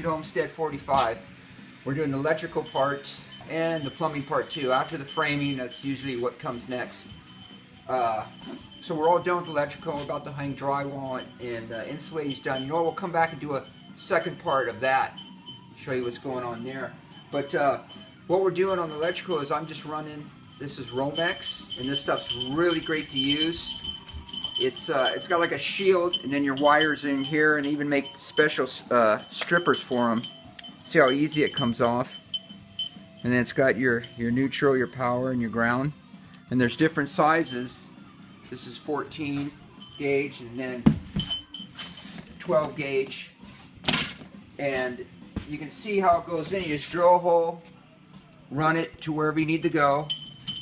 you to Homestead 45. We're doing the electrical part and the plumbing part too. After the framing, that's usually what comes next. So we're all done with electrical. We're about to hang drywall and insulating's done. You know what? We'll come back and do a second part of that. Show you what's going on there. But what we're doing on the electrical is I'm just running. This is Romex, and this stuff's really great to use. It's got like a shield, and then your wires in here, and even make special strippers for them. See how easy it comes off. And then it's got your neutral, your power, and your ground. And there's different sizes. This is 14 gauge, and then 12 gauge. And you can see how it goes in. You just drill a hole, run it to wherever you need to go.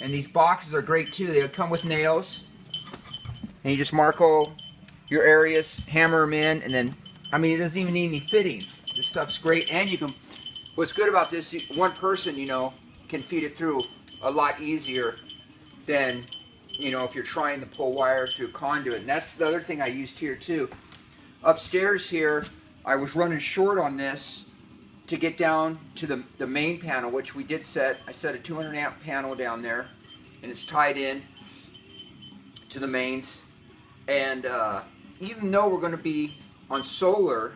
And these boxes are great too. They come with nails. And you just mark all your areas, hammer them in, and then, I mean, it doesn't even need any fittings. This stuff's great. And you can, what's good about this, one person, you know, can feed it through a lot easier than, you know, if you're trying to pull wire through conduit. And that's the other thing I used here too. Upstairs here, I was running short on this to get down to the main panel, which we did set. I set a 200 amp panel down there, and it's tied in to the mains. And even though we're going to be on solar,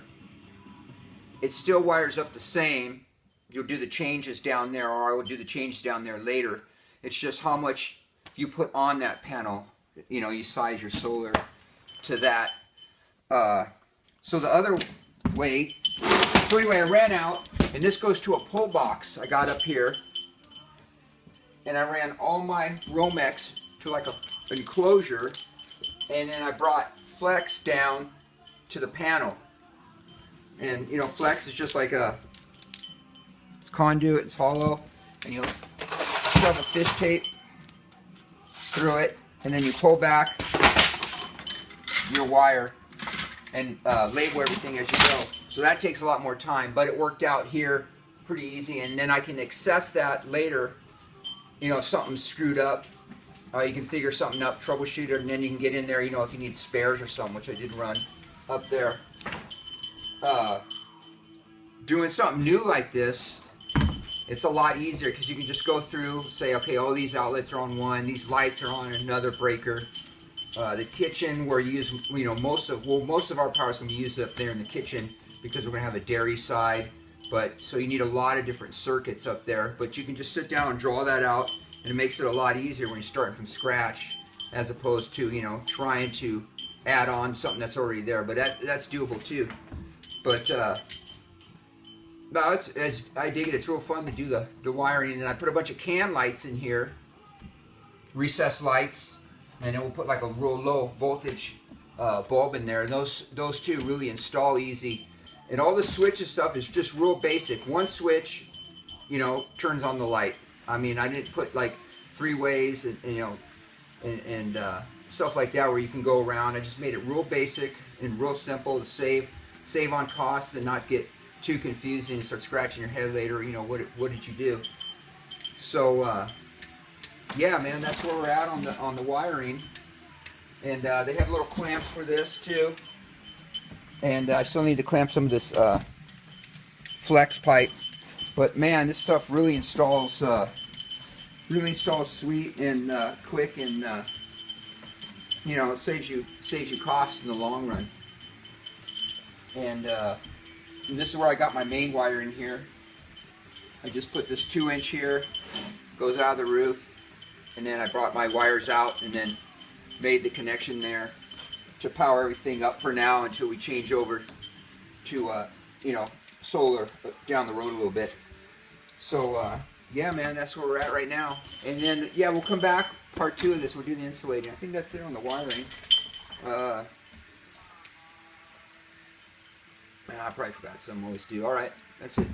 it still wires up the same. You'll do the changes down there, or I will do the changes down there later. It's just how much you put on that panel. You know, you size your solar to that. So the other way, so anyway, I ran out, and this goes to a pull box I got up here. And I ran all my Romex to like an enclosure, and then I brought flex down to the panel. And you know, flex is just like a conduit. It's hollow, and you shove a fish tape through it, and then you pull back your wire and label everything as you go. So that takes a lot more time, but it worked out here pretty easy. And then I can access that later. You know, if something's screwed up, you can figure something up, troubleshoot it, and then you can get in there, you know, if you need spares or something, which I did run up there. Doing something new like this, it's a lot easier because you can just go through, say, okay, all these outlets are on one, these lights are on another breaker. The kitchen, where you use, you know, most of our power is going to be used up there in the kitchen because we're going to have a dairy side. But so you need a lot of different circuits up there. But you can just sit down and draw that out, and it makes it a lot easier when you're starting from scratch, as opposed to, you know, trying to add on something that's already there. But that's doable too. But no, I dig it. It's real fun to do the wiring. And I put a bunch of can lights in here, recessed lights, and then we'll put like a real low voltage bulb in there. And those two really install easy. And all the switches stuff is just real basic. One switch, you know, turns on the light. I mean, I didn't put like 3 ways and you know, and stuff like that where you can go around. I just made it real basic and real simple to save on costs and not get too confusing and start scratching your head later. You know, what did you do? So yeah, man, that's where we're at on the wiring. And they have little clamps for this too. And I still need to clamp some of this flex pipe. But man, this stuff really installs sweet and quick, and you know, it saves you costs in the long run. And this is where I got my main wire in here. I just put this 2-inch here, goes out of the roof, and then I brought my wires out and then made the connection there to power everything up for now until we change over to you know, solar down the road a little bit. So yeah, man, that's where we're at right now. And then yeah, we'll come back, part 2 of this. We'll do the insulating. I think that's it on the wiring. I probably forgot some. Always do. All right, that's it.